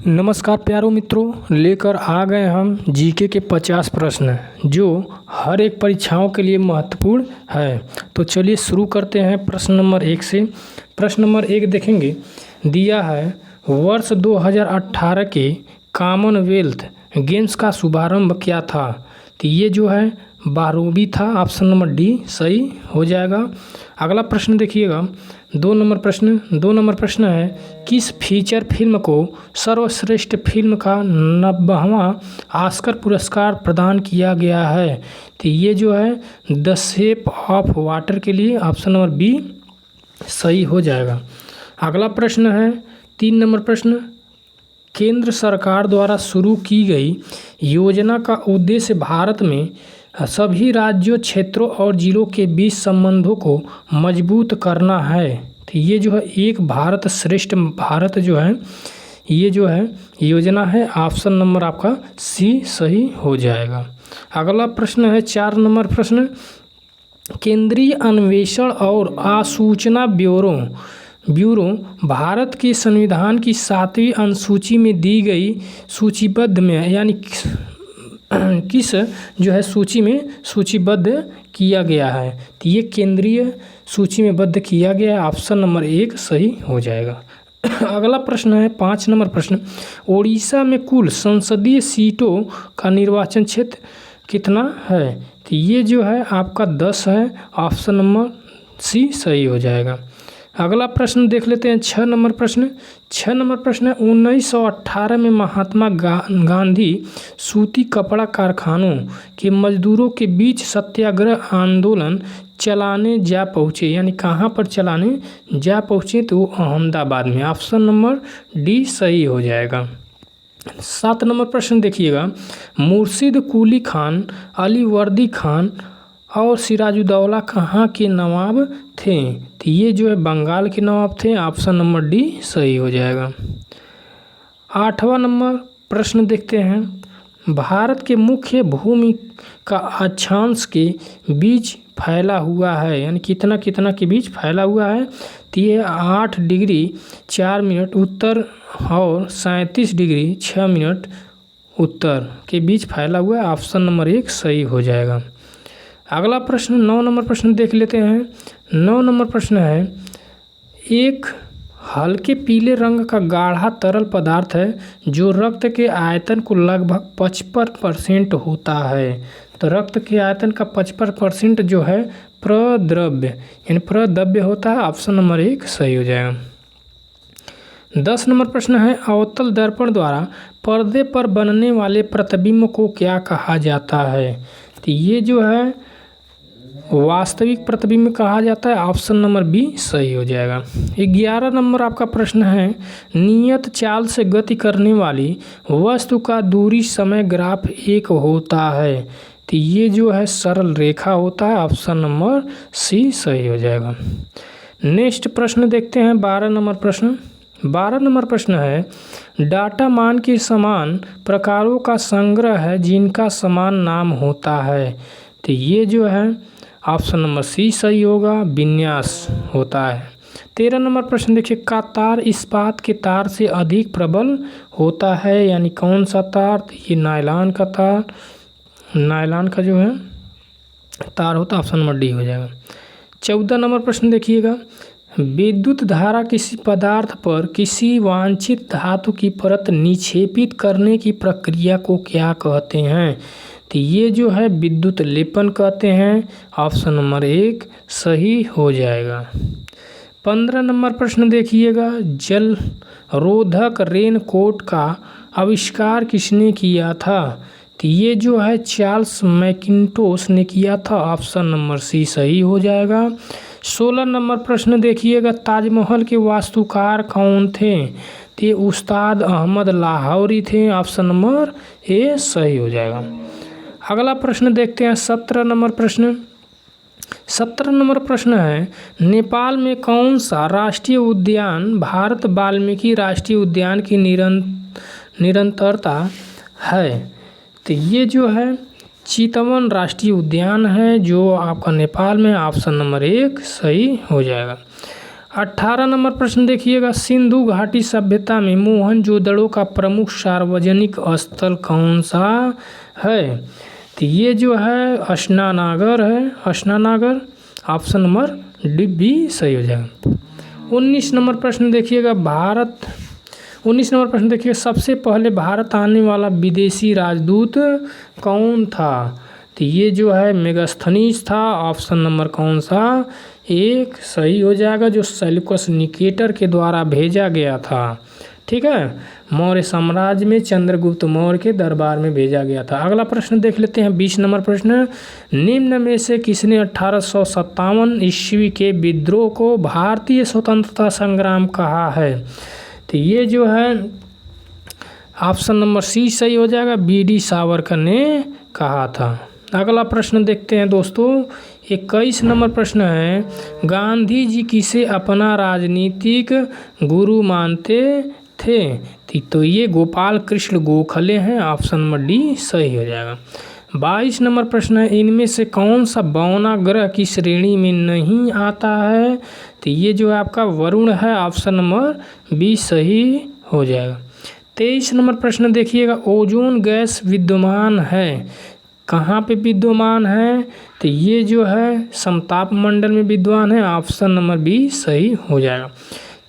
नमस्कार प्यारो मित्रों, लेकर आ गए हम जीके के 50 प्रश्न जो हर एक परीक्षाओं के लिए महत्वपूर्ण है। तो चलिए शुरू करते हैं प्रश्न नंबर 1 से। प्रश्न नंबर 1 देखेंगे, दिया है वर्ष 2018 के कॉमनवेल्थ गेम्स का शुभारंभ क्या था। तो ये जो है 12वीं था। ऑप्शन नंबर डी सही हो जाएगा। अगला प्रश्न देखिएगा, 2 नंबर प्रश्न है, किस फीचर फिल्म को सर्वश्रेष्ठ फिल्म का 90वां ऑस्कर पुरस्कार प्रदान किया गया है। तो ये जो है द शेप ऑफ वाटर के लिए ऑप्शन नंबर बी सही हो जाएगा। अगला प्रश्न है 3 नंबर प्रश्न, केंद्र सरकार द्वारा शुरू की गई योजना का उद्देश्य भारत में सभी राज्यों, क्षेत्रों और जिलों के बीच संबंधों को मजबूत करना है। तो ये जो है एक भारत श्रेष्ठ भारत जो है ये जो है योजना है। ऑप्शन नंबर आपका सी सही हो जाएगा। अगला प्रश्न है 4 नंबर प्रश्न, केंद्रीय अन्वेषण और आसूचना ब्यूरो भारत के संविधान की 7वीं अनुसूची में दी गई सूचीबद्ध में यानी किस जो है सूची में सूचीबद्ध किया गया है। तो ये केंद्रीय सूची में बद्ध किया गया है। ऑप्शन नंबर 1 सही हो जाएगा। अगला प्रश्न है 5 नंबर प्रश्न, ओडिशा में कुल संसदीय सीटों का निर्वाचन क्षेत्र कितना है। तो ये जो है आपका 10 है। ऑप्शन नंबर सी सही हो जाएगा। अगला प्रश्न देख लेते हैं 6 नंबर प्रश्न। 6 नंबर प्रश्न है, 1918 में महात्मा गांधी सूती कपड़ा कारखानों के मजदूरों के बीच सत्याग्रह आंदोलन चलाने जा पहुँचे, यानी कहाँ पर चलाने जा पहुँचे। तो अहमदाबाद में। ऑप्शन नंबर डी सही हो जाएगा। 7 नंबर प्रश्न देखिएगा, मुर्शिद कुली खान, अली वर्दी खान और सिराजुद्दौला कहाँ के नवाब थे। तो ये जो है बंगाल के नवाब थे। ऑप्शन नंबर डी सही हो जाएगा। 8वां नंबर प्रश्न देखते हैं, भारत के मुख्य भूमि का अक्षांश के बीच फैला हुआ है, यानी कितना के बीच फैला हुआ है। तो ये 8 डिग्री 4 मिनट उत्तर और 37 डिग्री 6 मिनट उत्तर के बीच फैला हुआ है। ऑप्शन नंबर 1 सही हो जाएगा। अगला प्रश्न 9 नंबर प्रश्न देख लेते हैं। 9 नंबर प्रश्न है, एक हल्के पीले रंग का गाढ़ा तरल पदार्थ है जो रक्त के आयतन को लगभग 55% होता है। तो रक्त के आयतन का 55% जो है प्रद्रव्य यानी प्रद्रव्य होता है। ऑप्शन नंबर 1 सही हो जाएगा। 10 नंबर प्रश्न है, अवतल दर्पण द्वारा पर्दे पर बनने वाले प्रतिबिंब को क्या कहा जाता है। तो ये जो है वास्तविक प्रतिबिंब कहा जाता है। ऑप्शन नंबर बी सही हो जाएगा। 11 नंबर आपका प्रश्न है, नियत चाल से गति करने वाली वस्तु का दूरी समय ग्राफ 1 होता है। तो ये जो है सरल रेखा होता है। ऑप्शन नंबर सी सही हो जाएगा। नेक्स्ट प्रश्न देखते हैं 12 नंबर प्रश्न। 12 नंबर प्रश्न है, डाटा मान के समान प्रकारों का संग्रह है जिनका समान नाम होता है। तो ये जो है ऑप्शन नंबर सी सही होगा, विन्यास होता है। 13 नंबर प्रश्न देखिए, का तार इस्पात के तार से अधिक प्रबल होता है, यानी कौन सा तार। तो ये नायलॉन का तार, नायलॉन का जो है तार होता है। ऑप्शन नंबर डी हो जाएगा। 14 नंबर प्रश्न देखिएगा, विद्युत धारा किसी पदार्थ पर किसी वांछित धातु की परत निक्षेपित करने की प्रक्रिया को क्या कहते हैं। तो ये जो है विद्युत लेपन कहते हैं। ऑप्शन नंबर 1 सही हो जाएगा। 15 नंबर प्रश्न देखिएगा, जल रोधक रेनकोट का आविष्कार किसने किया था। तो ये जो है चार्ल्स मैकिन्टोश ने किया था। ऑप्शन नंबर सी सही हो जाएगा। 16 नंबर प्रश्न देखिएगा, ताजमहल के वास्तुकार कौन थे। तो ये उस्ताद अहमद लाहौरी थे। ऑप्शन नंबर ए सही हो जाएगा। अगला प्रश्न देखते हैं 17 नंबर प्रश्न। 17 नंबर प्रश्न है, नेपाल में कौन सा राष्ट्रीय उद्यान भारत वाल्मीकि राष्ट्रीय उद्यान की निरंतरता है। तो ये जो है चितवन राष्ट्रीय उद्यान है जो आपका नेपाल में। ऑप्शन नंबर 1 सही हो जाएगा। 18 नंबर प्रश्न देखिएगा, सिंधु घाटी सभ्यता में मोहनजोदड़ो का प्रमुख सार्वजनिक स्थल कौन सा है? तो ये जो है स्नानागार है, स्नानागार। ऑप्शन नंबर डी बी सही हो जाएगा। 19 नंबर प्रश्न देखिएगा, 19 नंबर प्रश्न देखिए, सबसे पहले भारत आने वाला विदेशी राजदूत कौन था? तो ये जो है मेगास्थनीज था। ऑप्शन नंबर कौन सा? एक सही हो जाएगा, जो सेल्यूकस निकेटर के द्वारा भेजा गया था। ठीक है, मौर्य साम्राज्य में चंद्रगुप्त मौर्य के दरबार में भेजा गया था। अगला प्रश्न देख लेते हैं, 20 नंबर प्रश्न, निम्न में से किसने 1857 ईस्वी के विद्रोह को भारतीय स्वतंत्रता संग्राम कहा है? तो ये जो है ऑप्शन नंबर सी सही हो जाएगा, बी.डी. सावरकर ने कहा था। अगला प्रश्न देखते हैं दोस्तों, 21 नंबर प्रश्न है, गांधी जी किसे अपना राजनीतिक गुरु मानते थे? तो ये गोपाल कृष्ण गोखले हैं। ऑप्शन नंबर डी सही हो जाएगा। 22 नंबर प्रश्न है, इनमें से कौन सा बौना ग्रह की श्रेणी में नहीं आता है? तो ये जो है आपका वरुण है। ऑप्शन नंबर बी सही हो जाएगा। 23 नंबर प्रश्न देखिएगा, ओजोन गैस विद्यमान है कहाँ पे विद्यमान है? तो ये जो है समताप मंडल में विद्यमान है। ऑप्शन नंबर बी सही हो जाएगा।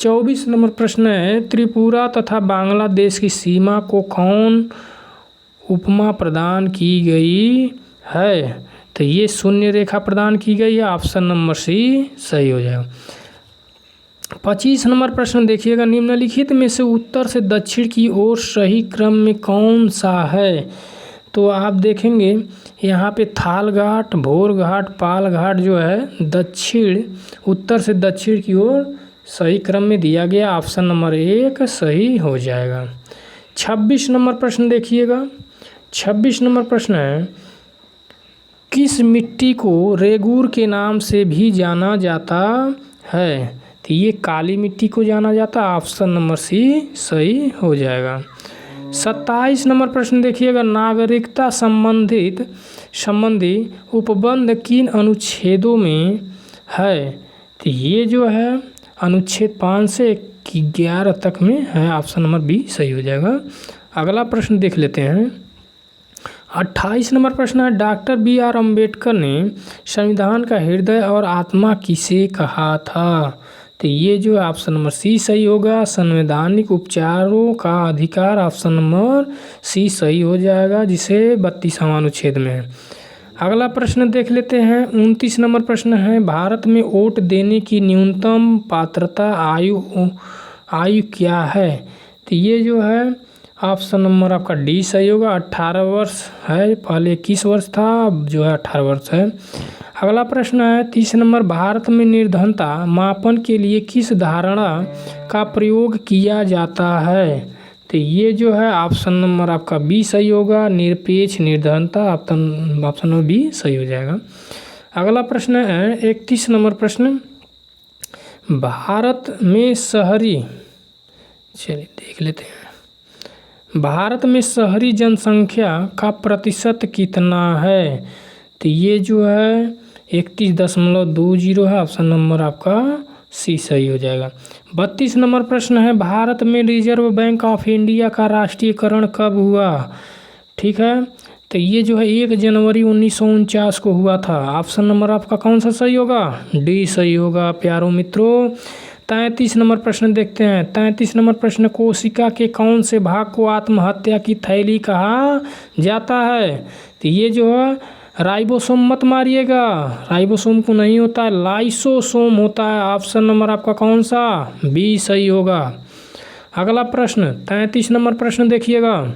24 नंबर प्रश्न है, त्रिपुरा तथा बांग्लादेश की सीमा को कौन उपमा प्रदान की गई है? तो ये शून्य रेखा प्रदान की गई है। ऑप्शन नंबर सी सही हो जाएगा। 25 नंबर प्रश्न देखिएगा, निम्नलिखित में से उत्तर से दक्षिण की ओर सही क्रम में कौन सा है? तो आप देखेंगे यहाँ पे थाल घाट, भोर घाट, पाल घाट जो है दक्षिण, उत्तर से दक्षिण की ओर सही क्रम में दिया गया। ऑप्शन नंबर एक सही हो जाएगा। 26 नंबर प्रश्न देखिएगा, 26 नंबर प्रश्न है, किस मिट्टी को रेगूर के नाम से भी जाना जाता है? तो ये काली मिट्टी को जाना जाता है। ऑप्शन नंबर सी सही हो जाएगा। 27 नंबर प्रश्न देखिएगा, नागरिकता संबंधी उपबंध किन अनुच्छेदों में है? तो ये जो है अनुच्छेद 5 से 11 तक में है। ऑप्शन नंबर बी सही हो जाएगा। अगला प्रश्न देख लेते हैं, 28 नंबर प्रश्न है, डॉक्टर बी.आर. अम्बेडकर ने संविधान का हृदय और आत्मा किसे कहा था? तो ये जो है ऑप्शन नंबर सी सही होगा, संवैधानिक उपचारों का अधिकार। ऑप्शन नंबर सी सही हो जाएगा, जिसे 32वां अनुच्छेद में है। अगला प्रश्न देख लेते हैं, 29 नंबर प्रश्न है, भारत में वोट देने की न्यूनतम पात्रता आयु क्या है? तो ये जो है ऑप्शन नंबर आपका डी सही होगा, 18 वर्ष है। पहले 21 वर्ष था, अब जो है 18 वर्ष है। अगला प्रश्न है 30 नंबर, भारत में निर्धनता मापन के लिए किस धारणा का प्रयोग किया जाता है? तो ये जो है ऑप्शन नंबर आपका बी सही होगा, निरपेक्ष निर्धनता। ऑप्शन नंबर बी सही हो जाएगा। अगला प्रश्न है 31 नंबर प्रश्न, भारत में शहरी, चलिए देख लेते हैं, भारत में शहरी जनसंख्या का प्रतिशत कितना है? तो ये जो है 31.20 है। ऑप्शन नंबर आपका सी सही हो जाएगा। 32 नंबर प्रश्न है, भारत में रिजर्व बैंक ऑफ इंडिया का राष्ट्रीयकरण कब हुआ? ठीक है, तो ये जो है 1 जनवरी 1949 को हुआ था। ऑप्शन नंबर आपका कौन सा सही होगा? डी सही होगा प्यारों मित्रों। 33 नंबर प्रश्न देखते हैं, 33 नंबर प्रश्न, कोशिका के कौन से भाग को आत्महत्या की थैली कहा जाता है? तो ये जो है राइबोसोम मत मारिएगा, राइबोसोम को नहीं होता है, लाइसोसोम होता है। ऑप्शन नंबर आपका कौन सा? बी सही होगा। अगला प्रश्न 33 नंबर प्रश्न देखिएगा,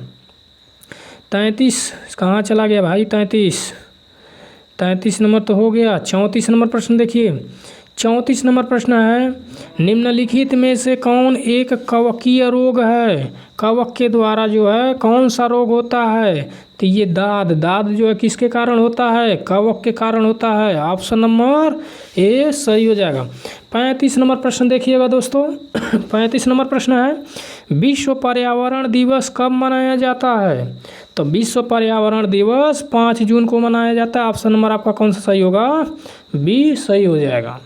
33 कहाँ चला गया भाई? 33 नंबर तो हो गया। 34 नंबर प्रश्न देखिए, 34 नंबर प्रश्न है, निम्नलिखित में से कौन एक कवकीय रोग है? कवक के द्वारा जो है कौन सा रोग होता है? तो ये दाद जो है किसके कारण होता है? कवक के कारण होता है। ऑप्शन नंबर ए सही हो जाएगा। 35 नंबर प्रश्न देखिएगा दोस्तों, 35 नंबर प्रश्न है, विश्व पर्यावरण दिवस कब मनाया जाता है? तो विश्व पर्यावरण दिवस 5 जून को मनाया जाता है। ऑप्शन नंबर आपका कौन सा सही होगा? बी सही हो जाएगा।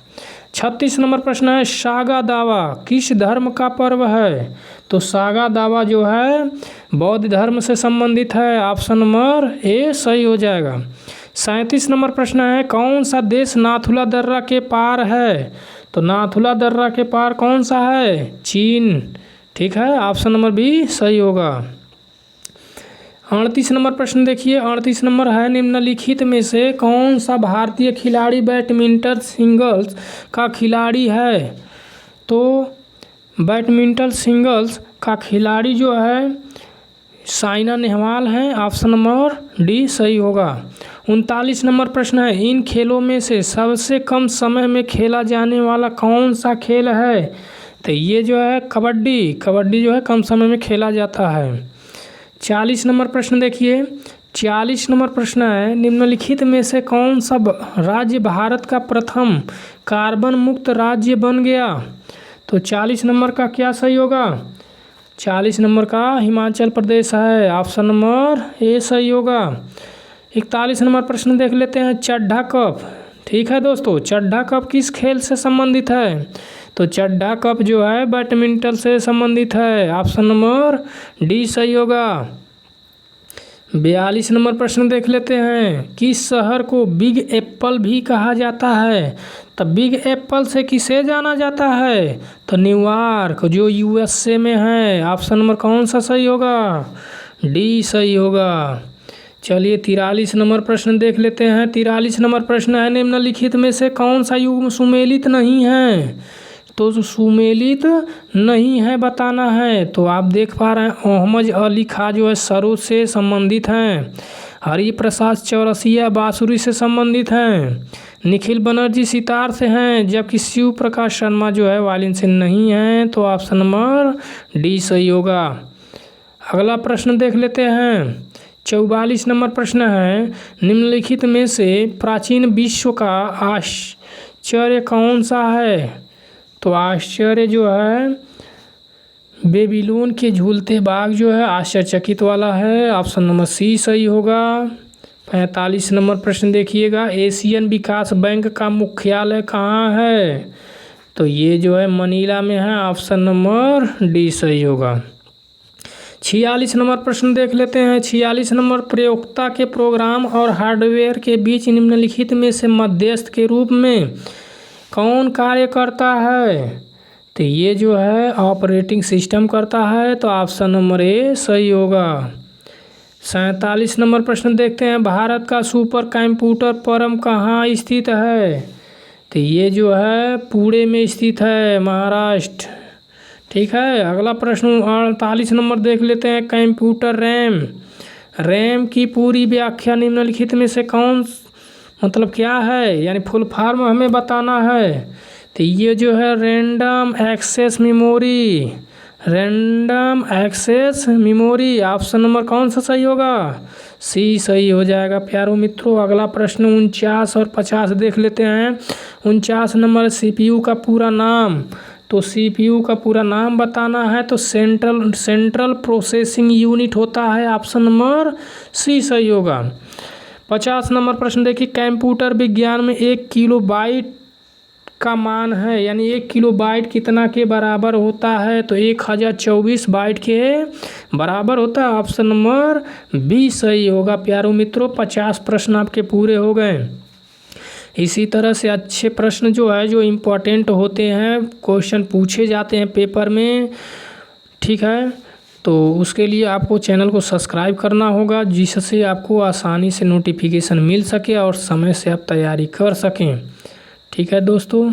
36 नंबर प्रश्न है, सागा दावा किस धर्म का पर्व है? तो सागा दावा जो है बौद्ध धर्म से संबंधित है। ऑप्शन नंबर ए सही हो जाएगा। 37 नंबर प्रश्न है, कौन सा देश नाथुला दर्रा के पार है? तो नाथुला दर्रा के पार कौन सा है? चीन। ठीक है, ऑप्शन नंबर बी सही होगा। 38 नंबर प्रश्न देखिए, 38 नंबर है, निम्नलिखित में से कौन सा भारतीय खिलाड़ी बैडमिंटन सिंगल्स का खिलाड़ी है? तो बैडमिंटन सिंगल्स का खिलाड़ी जो है साइना नेहवाल हैं। ऑप्शन नंबर डी सही होगा। 39 नंबर प्रश्न है, इन खेलों में से सबसे कम समय में खेला जाने वाला कौन सा खेल है? तो ये जो है कबड्डी जो है कम समय में खेला जाता है। 40 नंबर प्रश्न देखिए, 40 नंबर प्रश्न है, निम्नलिखित में से कौन सा राज्य भारत का प्रथम कार्बन मुक्त राज्य बन गया? तो 40 नंबर का क्या सही होगा? 40 नंबर का हिमाचल प्रदेश है। ऑप्शन नंबर ए सही होगा। 41 नंबर प्रश्न देख लेते हैं, चड्ढा कप। ठीक है दोस्तों, चड्ढा कप किस खेल से संबंधित है? तो चड्ढा कप जो है बैडमिंटन से संबंधित है। ऑप्शन नंबर डी सही होगा। 42 नंबर प्रश्न देख लेते हैं, किस शहर को बिग एप्पल भी कहा जाता है? तो बिग एप्पल से किसे जाना जाता है? तो न्यूयॉर्क जो यूएसए में है। ऑप्शन नंबर कौन सा सही होगा? डी सही होगा। चलिए 43 नंबर प्रश्न देख लेते हैं। 43 नंबर प्रश्न है, निम्नलिखित में से कौन सा युग सुमेलित नहीं है? तो सुमेलित नहीं है बताना है। तो आप देख पा रहे हैं अहमद अली खां जो है सरोद से संबंधित हैं। हरिप्रसाद चौरसिया बांसुरी से संबंधित हैं। निखिल बनर्जी सितार से हैं, जबकि शिव प्रकाश शर्मा जो है वायलिन से नहीं हैं। तो ऑप्शन नंबर डी सही होगा। अगला प्रश्न देख लेते हैं। 44 नंबर प्रश्न है, निम्नलिखित में से प्राचीन विश्व का आश्चर्य कौन सा है? तो आश्चर्य जो है बेबीलोन के झूलते बाग जो है आश्चर्यचकित वाला है। ऑप्शन नंबर सी सही होगा। 45 नंबर प्रश्न देखिएगा, एशियन विकास बैंक का मुख्यालय कहाँ है? तो ये जो है मनीला में है। ऑप्शन नंबर डी सही होगा। 46 नंबर प्रश्न देख लेते हैं। 46 नंबर, प्रयोक्ता के प्रोग्राम और हार्डवेयर के बीच निम्नलिखित में से मध्यस्थ के रूप में कौन कार्य करता है? तो ये जो है ऑपरेटिंग सिस्टम करता है। तो ऑप्शन नंबर ए सही होगा। 47 नंबर प्रश्न देखते हैं, भारत का सुपर कंप्यूटर परम कहाँ स्थित है? तो ये जो है पुणे में स्थित है, महाराष्ट्र। ठीक है, अगला प्रश्न 48 नंबर देख लेते हैं, कंप्यूटर रैम की पूरी व्याख्या निम्नलिखित में से कौन मतलब क्या है, यानी फुल फॉर्म हमें बताना है। तो ये जो है random access memory. Option number कौन सा सही होगा? सी सही हो जाएगा प्यारों मित्रों। अगला प्रश्न 49 और 50 देख लेते हैं। 49 नंबर, सीपीयू का पूरा नाम। तो सीपीयू का पूरा नाम बताना है। तो सेंट्रल प्रोसेसिंग यूनिट होता है। ऑप्शन नंबर सी सही होगा। 50 नंबर प्रश्न देखिए, कंप्यूटर विज्ञान में 1 किलोबाइट का मान है, यानी 1 किलोबाइट कितना के बराबर होता है? तो 1024 बाइट के बराबर होता है। ऑप्शन नंबर बी सही होगा प्यारों मित्रों। 50 प्रश्न आपके पूरे हो गए। इसी तरह से अच्छे प्रश्न जो है जो इम्पोर्टेंट होते हैं, क्वेश्चन पूछे जाते हैं पेपर में। ठीक है, तो उसके लिए आपको चैनल को सब्सक्राइब करना होगा, जिससे आपको आसानी से नोटिफिकेशन मिल सके और समय से आप तैयारी कर सकें। ठीक है दोस्तों।